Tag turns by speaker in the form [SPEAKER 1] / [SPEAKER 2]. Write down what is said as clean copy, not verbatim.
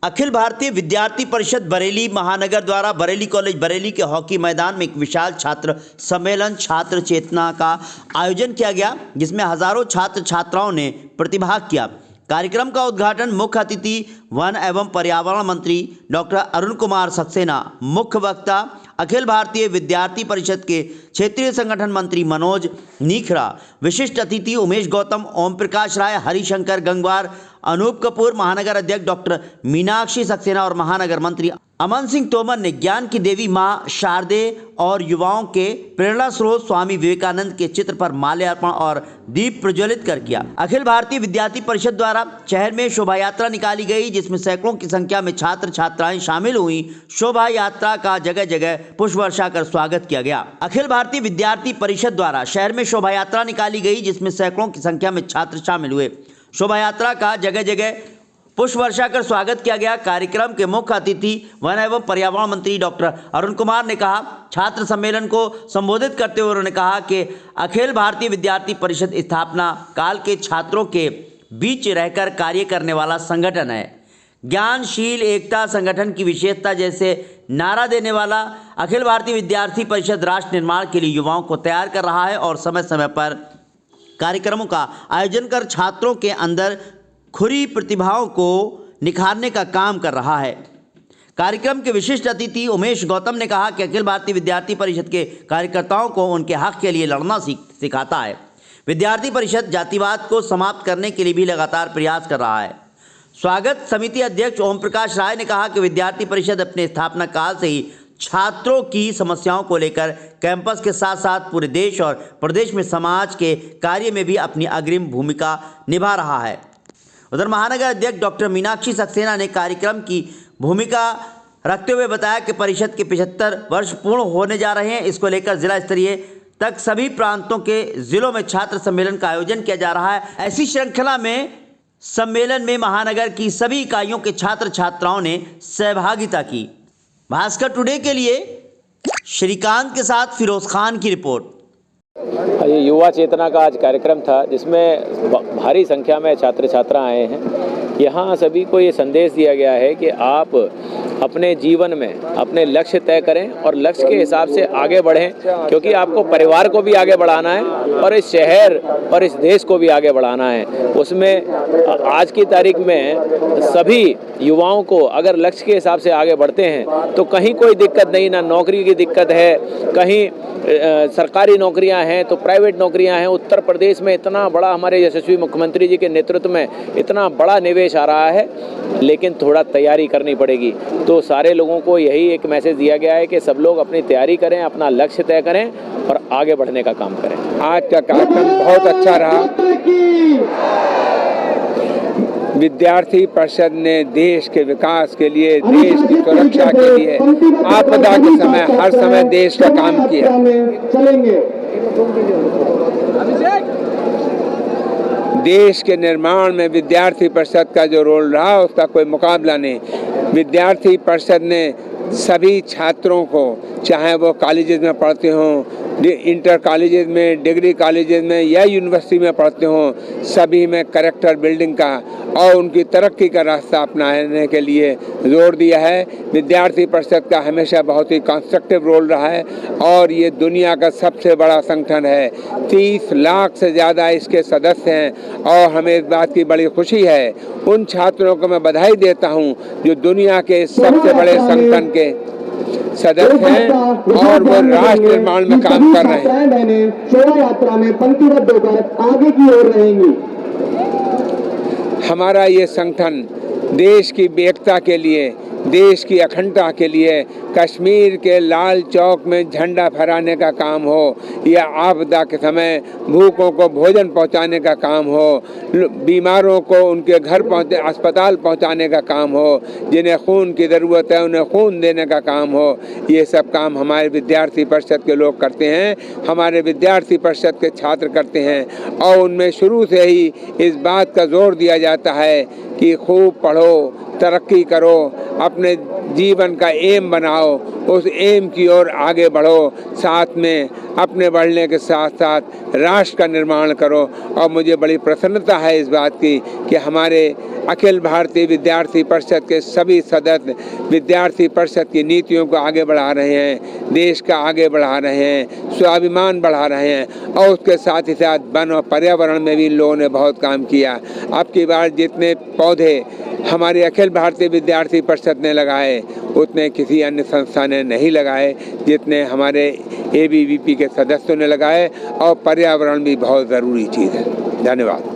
[SPEAKER 1] अखिल भारतीय विद्यार्थी परिषद बरेली महानगर द्वारा बरेली कॉलेज बरेली के हॉकी मैदान में एक विशाल छात्र सम्मेलन छात्र चेतना का आयोजन किया गया, जिसमें हजारों छात्र छात्राओं ने प्रतिभाग किया। कार्यक्रम का उद्घाटन मुख्य अतिथि वन एवं पर्यावरण मंत्री डॉक्टर अरुण कुमार सक्सेना, मुख्य वक्ता अखिल भारतीय विद्यार्थी परिषद के क्षेत्रीय संगठन मंत्री मनोज नीखरा, विशिष्ट अतिथि उमेश गौतम, ओम प्रकाश राय, हरिशंकर गंगवार, अनूप कपूर, महानगर अध्यक्ष डॉक्टर मीनाक्षी सक्सेना और महानगर मंत्री अमन सिंह तोमर ने ज्ञान की देवी मां शारदे और युवाओं के प्रेरणा स्रोत स्वामी विवेकानंद के चित्र पर माल्यार्पण और दीप प्रज्वलित कर किया। अखिल भारतीय विद्यार्थी परिषद द्वारा शहर में शोभा यात्रा निकाली गई, जिसमें सैकड़ों की संख्या में छात्र छात्राएं शामिल हुई। शोभा यात्रा का जगह जगह पुष्प वर्षा कर स्वागत किया गया। अखिल भारतीय विद्यार्थी परिषद द्वारा शहर में शोभा यात्रा निकाली गई, जिसमें सैकड़ों की संख्या में छात्र शामिल हुए। शोभा यात्रा का जगह जगह पुष्प वर्षा कर स्वागत किया गया। कार्यक्रम के मुख्य अतिथि वन एवं पर्यावरण मंत्री डॉक्टर अरुण कुमार ने कहा, छात्र सम्मेलन को संबोधित करते हुए उन्होंने कहा कि अखिल भारतीय विद्यार्थी परिषद स्थापना काल के छात्रों के बीच रहकर कार्य करने वाला संगठन है। ज्ञानशील एकता संगठन की विशेषता जैसे नारा देने वाला अखिल भारतीय विद्यार्थी परिषद राष्ट्र निर्माण के लिए युवाओं को तैयार कर रहा है और समय समय पर कार्यक्रमों का आयोजन कर छात्रों के अंदर खुली प्रतिभाओं को निखारने का काम कर रहा है। कार्यक्रम के विशिष्ट अतिथि उमेश गौतम ने कहा कि अखिल भारतीय विद्यार्थी परिषद के कार्यकर्ताओं को उनके हक के लिए लड़ना सिखाता है। विद्यार्थी परिषद जातिवाद को समाप्त करने के लिए भी लगातार प्रयास कर रहा है। स्वागत समिति अध्यक्ष ओम प्रकाश राय ने कहा कि विद्यार्थी परिषद अपने स्थापना काल से ही छात्रों की समस्याओं को लेकर कैंपस के साथ साथ पूरे देश और प्रदेश में समाज के कार्य में भी अपनी अग्रिम भूमिका निभा रहा है। उधर महानगर अध्यक्ष डॉक्टर मीनाक्षी सक्सेना ने कार्यक्रम की भूमिका रखते हुए बताया कि परिषद के 75 वर्ष पूर्ण होने जा रहे हैं। इसको लेकर जिला स्तरीय तक सभी प्रांतों के जिलों में छात्र सम्मेलन का आयोजन किया जा रहा है। ऐसी श्रृंखला में सम्मेलन में महानगर की सभी इकाइयों के छात्र छात्राओं ने सहभागिता की। भास्कर टुडे के लिए श्रीकांत के साथ फिरोज खान की रिपोर्ट।
[SPEAKER 2] ये युवा चेतना का आज कार्यक्रम था, जिसमें भारी संख्या में छात्र छात्रा आए हैं। यहाँ सभी को ये संदेश दिया गया है कि आप अपने जीवन में अपने लक्ष्य तय करें और लक्ष्य के हिसाब से आगे बढ़ें, क्योंकि आपको परिवार को भी आगे बढ़ाना है और इस शहर और इस देश को भी आगे बढ़ाना है। उसमें आज की तारीख में सभी युवाओं को अगर लक्ष्य के हिसाब से आगे बढ़ते हैं तो कहीं कोई दिक्कत नहीं, ना नौकरी की दिक्कत है, कहीं सरकारी नौकरियां हैं तो प्राइवेट नौकरियां हैं। उत्तर प्रदेश में इतना बड़ा हमारे यशस्वी मुख्यमंत्री जी के नेतृत्व में इतना बड़ा निवेश आ रहा है, लेकिन थोड़ा तैयारी करनी पड़ेगी। तो सारे लोगों को यही एक मैसेज दिया गया है कि सब लोग अपनी तैयारी करें, अपना लक्ष्य तय करें और आगे बढ़ने का काम करें।
[SPEAKER 3] आज का कार्यक्रम बहुत अच्छा रहा। विद्यार्थी परिषद ने देश के विकास के लिए, देश की सुरक्षा के लिए, आपदा के समय हर समय देश का काम किया। देश के निर्माण में विद्यार्थी परिषद का जो रोल रहा उसका कोई मुकाबला नहीं। विद्यार्थी परिषद ने सभी छात्रों को, चाहे वो कॉलेजेस में पढ़ते हों, इंटर कॉलेजेस में, डिग्री कॉलेजेस में या यूनिवर्सिटी में पढ़ते हों, सभी में कैरेक्टर बिल्डिंग का और उनकी तरक्की का रास्ता अपनाने के लिए जोर दिया है। विद्यार्थी परिषद का हमेशा बहुत ही कंस्ट्रक्टिव रोल रहा है और ये दुनिया का सबसे बड़ा संगठन है। 30 लाख से ज़्यादा इसके सदस्य हैं और हमें इस बात की बड़ी खुशी है। उन छात्रों को मैं बधाई देता हूँ जो दुनिया के सबसे बड़े संगठन के सदस्य हैं और वो राष्ट्र निर्माण में काम कर रहे हैं।
[SPEAKER 4] शोभा यात्रा में पंक्तिबद्ध होकर आगे की ओर रहेंगी।
[SPEAKER 3] हमारा ये संगठन देश की एकता के लिए, देश की अखंडता के लिए, कश्मीर के लाल चौक में झंडा फहराने का काम हो या आपदा के समय भूखों को भोजन पहुंचाने का काम हो, बीमारों को उनके घर पहुंचे, अस्पताल पहुंचाने का काम हो, जिन्हें खून की ज़रूरत है उन्हें खून देने का काम हो, ये सब काम हमारे विद्यार्थी परिषद के लोग करते हैं, हमारे विद्यार्थी परिषद के छात्र करते हैं। और उनमें शुरू से ही इस बात का जोर दिया जाता है कि खूब पढ़ो, तरक्की करो, अपने जीवन का एम बनाओ, उस एम की ओर आगे बढ़ो, साथ में अपने बढ़ने के साथ साथ राष्ट्र का निर्माण करो। और मुझे बड़ी प्रसन्नता है इस बात की कि हमारे अखिल भारतीय विद्यार्थी परिषद के सभी सदस्य विद्यार्थी परिषद की नीतियों को आगे बढ़ा रहे हैं, देश का आगे बढ़ा रहे हैं, स्वाभिमान बढ़ा रहे हैं। और उसके साथ ही साथ वन और पर्यावरण में भी लोगों ने बहुत काम किया। अब की बार जितने पौधे हमारे अखिल भारतीय विद्यार्थी परिषद ने लगाए उतने किसी अन्य संस्था ने नहीं लगाए जितने हमारे ABVP के सदस्यों ने लगाए। और पर्यावरण भी बहुत ज़रूरी चीज़ है। धन्यवाद।